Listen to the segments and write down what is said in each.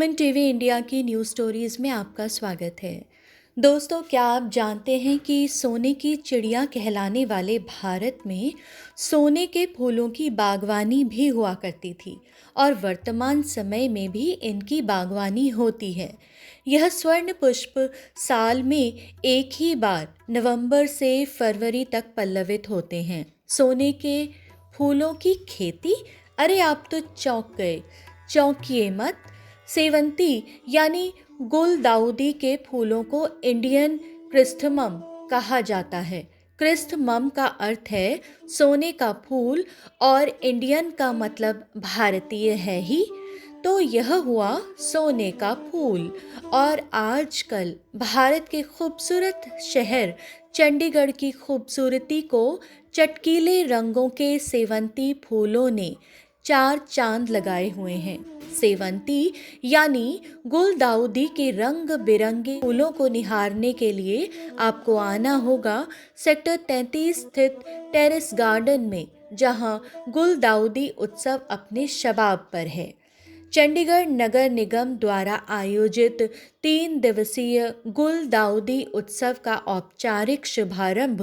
Women TV India की news stories में आपका स्वागत है। दोस्तों, क्या आप जानते हैं कि सोने की चिड़िया कहलाने वाले भारत में सोने के फूलों की बागवानी भी हुआ करती थी और वर्तमान समय में भी इनकी बागवानी होती है। यह स्वर्ण पुष्प साल में एक ही बार नवंबर से फरवरी तक पल्लवित होते हैं। सोने के फूलों की खेती? अरे आप तो चौंक गए। चौंकिए मत। सेवंती यानी गुलदाउदी के फूलों को इंडियन क्रिस्थमम कहा जाता है। क्रिस्थमम का अर्थ है सोने का फूल और इंडियन का मतलब भारतीय है ही, तो यह हुआ सोने का फूल। और आजकल भारत के खूबसूरत शहर चंडीगढ़ की खूबसूरती को चटकीले रंगों के सेवंती फूलों ने चार चांद लगाए हुए हैं। सेवंती यानी गुलदाउदी के रंग बिरंगे फूलों को निहारने के लिए आपको आना होगा सेक्टर 33 स्थित टेरेस गार्डन में, जहां गुलदाउदी उत्सव अपने शबाब पर है। चंडीगढ़ नगर निगम द्वारा आयोजित 3 दिवसीय गुलदाउदी उत्सव का औपचारिक शुभारंभ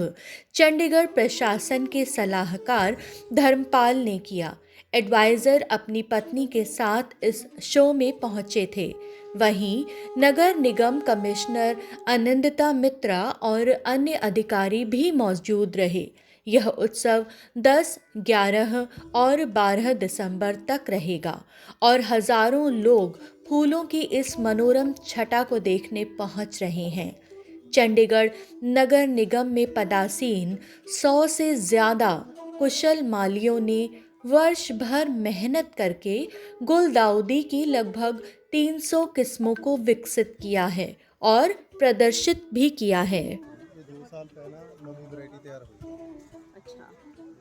चंडीगढ़ प्रशासन के सलाहकार धर्मपाल ने किया। एडवाइज़र अपनी पत्नी के साथ इस शो में पहुंचे थे। वहीं नगर निगम कमिश्नर आनंदिता मित्रा और अन्य अधिकारी भी मौजूद रहे। यह उत्सव 10, 11 और 12 दिसंबर तक रहेगा और हजारों लोग फूलों की इस मनोरम छटा को देखने पहुंच रहे हैं। चंडीगढ़ नगर निगम में पदासीन 100 से ज़्यादा कुशल मालियों ने वर्ष भर मेहनत करके गुलदाउदी की लगभग 300 किस्मों को विकसित किया है और प्रदर्शित भी किया है। ये 2 साल पहला नवी वैरायटी तैयार हुई। अच्छा।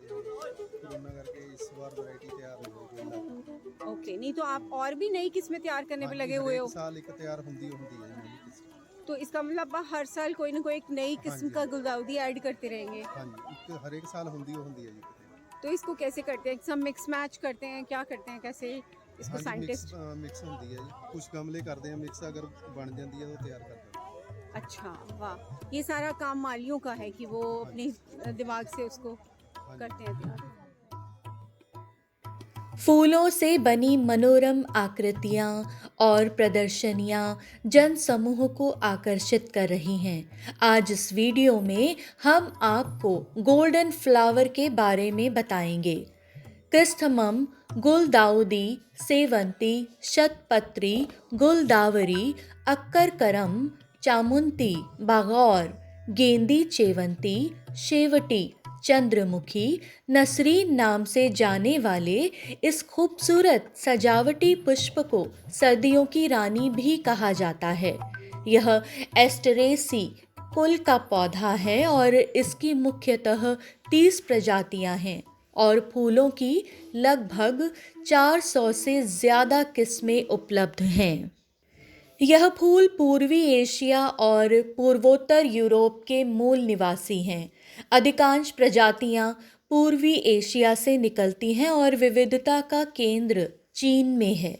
कोरोना करके इस बार वैरायटी तैयार हो गई गोल्डा। ओके, नहीं तो आप और भी नई किस्में तैयार करने पे हाँ जी, लगे हर हुए एक हो। साल एक तैयार होंदी होंदी है नई किस्म। तो इसका मतलब आप हर साल कोई ना कोई एक नई हाँ किस्म जी, का गुलदाउदी ऐड करते रहेंगे। हाँ जी, एक हर एक साल होंदी होंदी है जी तैयार। तो इसको कैसे करते हैं? सब मिक्स मैच करते हैं, क्या करते हैं, कैसे इसको हाँ जी, मिक्स साइंटिस्ट? मिक्स होंदी है जी। कुछ गमले करते हैं मिक्स, अगर बन जाती है तो तैयार कर देते हैं। अच्छा, वाह, ये सारा काम मालियों का है कि वो हाँ अपनी जी, दिमाग से उसको हाँ करते जी। हैं तैयार। फूलों से बनी मनोरम आकृतियाँ और प्रदर्शनियाँ जन समूह को आकर्षित कर रही हैं। आज इस वीडियो में हम आपको गोल्डन फ्लावर के बारे में बताएंगे। क्रिस्थमम, गुलदाउदी, सेवंती, शतपत्री, गुलदावरी, अक्करकरम, चामुंती, बागौर, गेंदी चेवंती, शेवटी, चंद्रमुखी, नसरीन नाम से जाने वाले इस खूबसूरत सजावटी पुष्प को सर्दियों की रानी भी कहा जाता है। यह एस्टरेसी कुल का पौधा है और इसकी मुख्यतः 30 प्रजातियां हैं और फूलों की लगभग 400 से ज़्यादा किस्में उपलब्ध हैं। यह फूल पूर्वी एशिया और पूर्वोत्तर यूरोप के मूल निवासी हैं। अधिकांश प्रजातियां पूर्वी एशिया से निकलती हैं और विविधता का केंद्र चीन में है।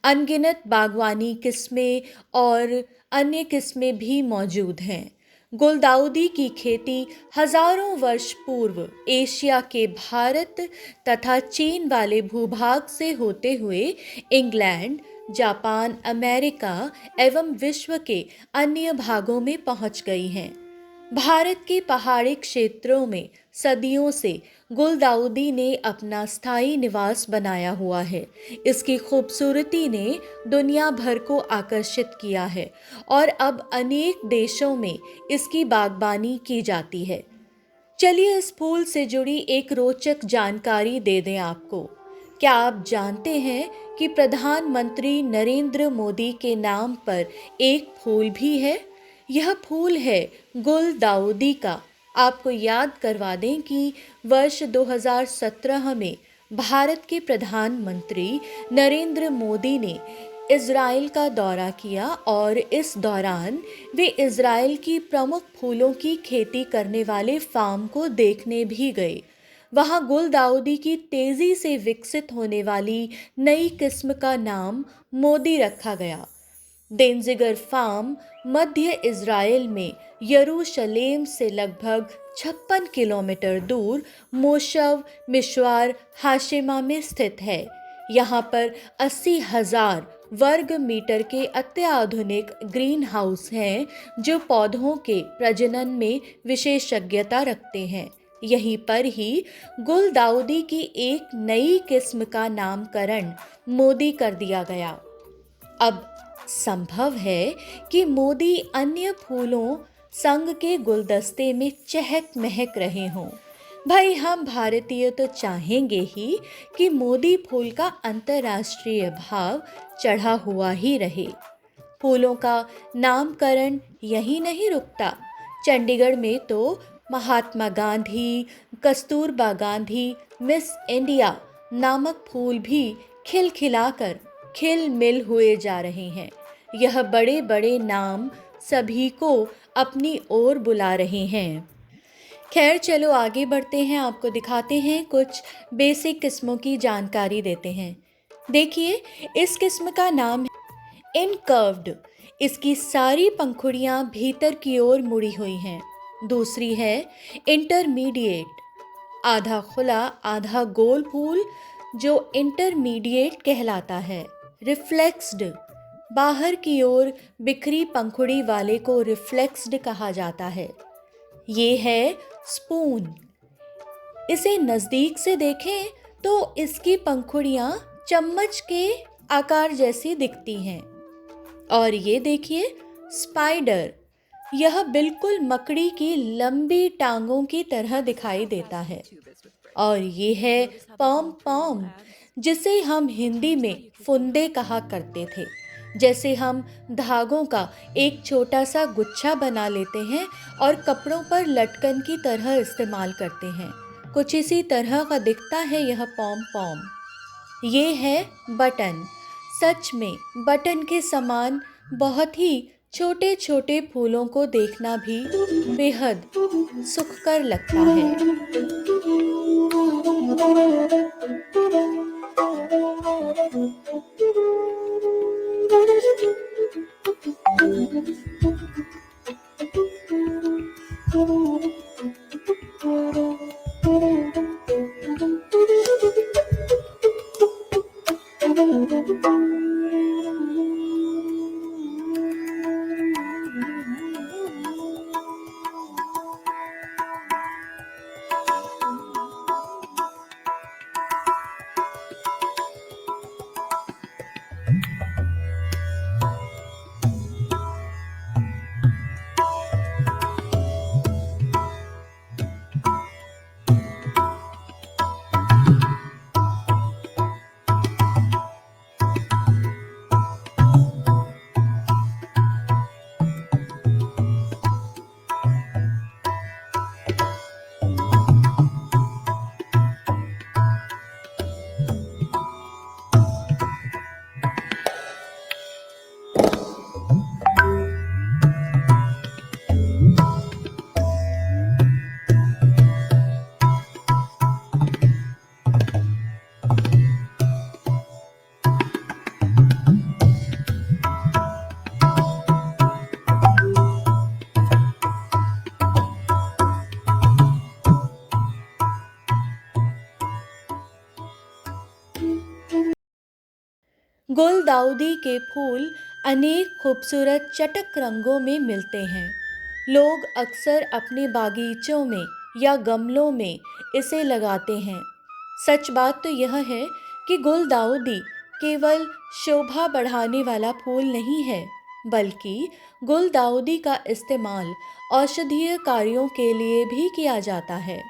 अनगिनत बागवानी किस्में और अन्य किस्में भी मौजूद हैं। गुलदाउदी की खेती हजारों वर्ष पूर्व एशिया के भारत तथा चीन वाले भूभाग से होते हुए इंग्लैंड, जापान, अमेरिका एवं विश्व के अन्य भागों में पहुंच गई हैं। भारत के पहाड़ी क्षेत्रों में सदियों से गुलदाउदी ने अपना स्थायी निवास बनाया हुआ है। इसकी खूबसूरती ने दुनिया भर को आकर्षित किया है और अब अनेक देशों में इसकी बागबानी की जाती है। चलिए इस फूल से जुड़ी एक रोचक जानकारी दे दें आपको। क्या आप जानते हैं कि प्रधानमंत्री नरेंद्र मोदी के नाम पर एक फूल भी है? यह फूल है गुलदाउदी का। आपको याद करवा दें कि वर्ष 2017 में भारत के प्रधानमंत्री नरेंद्र मोदी ने इज़राइल का दौरा किया और इस दौरान वे इज़राइल की प्रमुख फूलों की खेती करने वाले फार्म को देखने भी गए। वहाँ गुलदाउदी की तेज़ी से विकसित होने वाली नई किस्म का नाम मोदी रखा गया। देंजिगर फार्म मध्य इज़राइल में यरूशलेम से लगभग 56 किलोमीटर दूर मोशव मिशवार हाशिमा में स्थित है। यहाँ पर 80,000 वर्ग मीटर के अत्याधुनिक ग्रीन हाउस हैं जो पौधों के प्रजनन में विशेषज्ञता रखते हैं। यहीं पर ही गुलदाउदी की एक नई किस्म का नामकरण मोदी कर दिया गया। अब संभव है कि मोदी अन्य फूलों संग के गुलदस्ते में चहक महक रहे हों। भाई हम भारतीय तो चाहेंगे ही कि मोदी फूल का अंतर्राष्ट्रीय भाव चढ़ा हुआ ही रहे। फूलों का नामकरण यही नहीं रुकता। चंडीगढ़ में तो महात्मा गांधी, कस्तूरबा गांधी, मिस इंडिया नामक फूल भी खिलखिलाकर खिलमिल हुए जा रहे हैं। यह बड़े बड़े नाम सभी को अपनी ओर बुला रहे हैं। खैर चलो आगे बढ़ते हैं, आपको दिखाते हैं कुछ बेसिक किस्मों की जानकारी देते हैं। देखिए इस किस्म का नाम है इनकर्व्ड। इसकी सारी पंखुड़ियाँ भीतर की ओर मुड़ी हुई हैं। दूसरी है इंटरमीडिएट, आधा खुला आधा गोल फूल जो इंटरमीडिएट कहलाता है। रिफ्लेक्स्ड, बाहर की ओर बिखरी पंखुड़ी वाले को रिफ्लेक्स्ड कहा जाता है। ये है स्पून। इसे नज़दीक से देखें तो इसकी पंखुड़ियाँ चम्मच के आकार जैसी दिखती हैं। और ये देखिए स्पाइडर, यह बिल्कुल मकड़ी की लंबी टांगों की तरह दिखाई देता है। और ये है पॉम पॉम, जिसे हम हिंदी में फुंदे कहा करते थे। जैसे हम धागों का एक छोटा सा गुच्छा बना लेते हैं और कपड़ों पर लटकन की तरह इस्तेमाल करते हैं, कुछ इसी तरह का दिखता है यह पॉम पॉम। ये है बटन। सच में बटन के समान बहुत ही छोटे छोटे फूलों को देखना भी बेहद सुखकर लगता है। गुलदाउदी के फूल अनेक खूबसूरत चटक रंगों में मिलते हैं। लोग अक्सर अपने बागीचों में या गमलों में इसे लगाते हैं। सच बात तो यह है कि गुलदाउदी केवल शोभा बढ़ाने वाला फूल नहीं है, बल्कि गुलदाउदी का इस्तेमाल औषधीय कार्यों के लिए भी किया जाता है।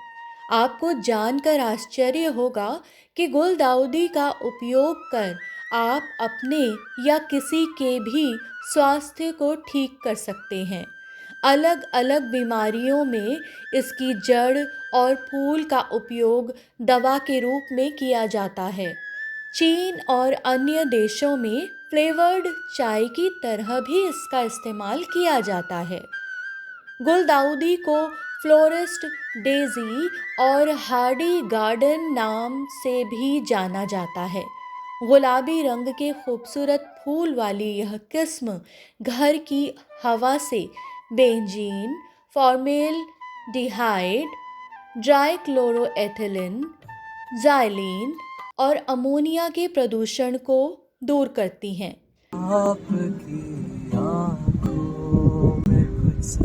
आपको जानकर आश्चर्य होगा कि गुलदाउदी का उपयोग कर आप अपने या किसी के भी स्वास्थ्य को ठीक कर सकते हैं। अलग अलग बीमारियों में इसकी जड़ और फूल का उपयोग दवा के रूप में किया जाता है। चीन और अन्य देशों में फ्लेवर्ड चाय की तरह भी इसका इस्तेमाल किया जाता है। गुलदाउदी को फ्लोरिस्ट डेजी और हार्डी गार्डन नाम से भी जाना जाता है। गुलाबी रंग के खूबसूरत फूल वाली यह किस्म घर की हवा से बेंजीन, फॉर्मेल्डिहाइड, ट्राइक्लोरोएथिलीन, ज़ाइलीन और अमोनिया के प्रदूषण को दूर करती हैं। आपकी आँखों में कुछ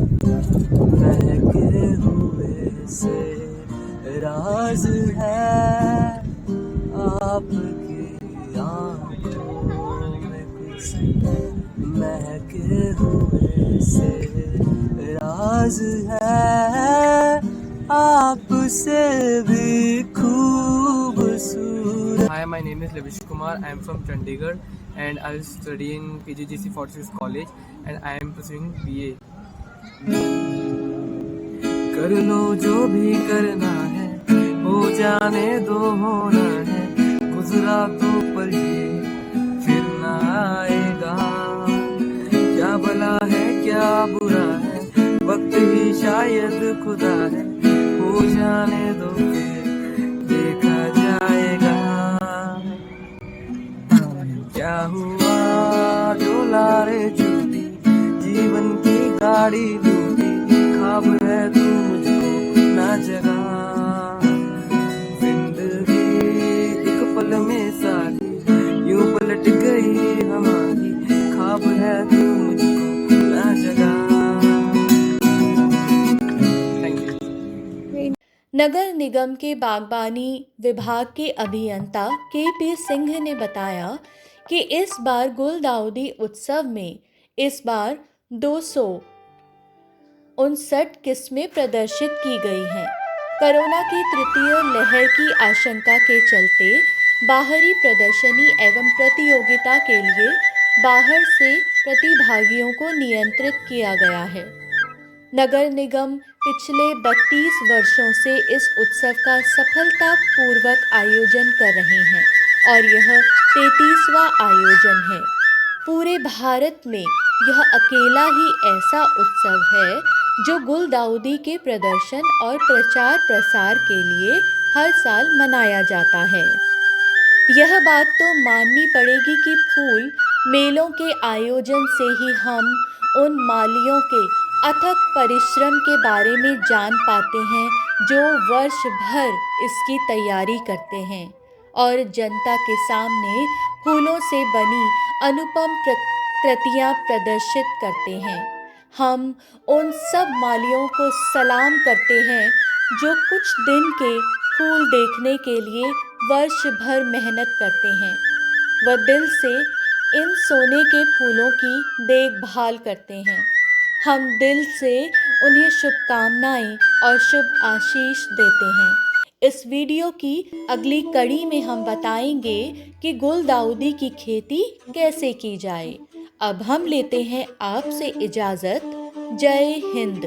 महके हुए से राज है। आपकी आँखों में कुछ महके हुए से राज है। आपसे भी खूबसूरत। Hi, my name is Lavish Kumar. I am from Chandigarh and I will study in PGGC 46 College and I am pursuing BA. कर लो जो भी करना है, हो जाने दो होना है, गुजरा तो पर ये फिर ना आएगा। क्या भला है क्या बुरा है, वक्त ही शायद खुदा है, हो जाने दो फिर देखा जाएगा। क्या हुआ डोला रे झूठी, जीवन की गाड़ी लूटी, ख्वाब है तू मुझको ना जगा। जिंदगी एक पल में सारी यूं पलट गई हमारी, ख्वाब है तू मुझको ना जगा। नगर निगम के बागबानी विभाग के अभियंता के.पी. सिंह ने बताया कि इस बार गुलदाउदी उत्सव में इस बार 259 किस्में प्रदर्शित की गई हैं। कोरोना की तृतीय लहर की आशंका के चलते बाहरी प्रदर्शनी एवं प्रतियोगिता के लिए बाहर से प्रतिभागियों को नियंत्रित किया गया है। नगर निगम पिछले 32 वर्षों से इस उत्सव का सफलतापूर्वक आयोजन कर रही हैं और यह 33वां आयोजन है। पूरे भारत में यह अकेला ही ऐसा उत्सव है जो गुलदाउदी के प्रदर्शन और प्रचार प्रसार के लिए हर साल मनाया जाता है। यह बात तो माननी पड़ेगी कि फूल मेलों के आयोजन से ही हम उन मालियों के अथक परिश्रम के बारे में जान पाते हैं जो वर्ष भर इसकी तैयारी करते हैं और जनता के सामने फूलों से बनी अनुपम कृतियाँ प्रदर्शित करते हैं। हम उन सब मालियों को सलाम करते हैं जो कुछ दिन के फूल देखने के लिए वर्ष भर मेहनत करते हैं। वह दिल से इन सोने के फूलों की देखभाल करते हैं। हम दिल से उन्हें शुभकामनाएं और शुभ आशीष देते हैं। इस वीडियो की अगली कड़ी में हम बताएंगे कि गुलदाउदी की खेती कैसे की जाए। अब हम लेते हैं आपसे इजाज़त। जय हिंद।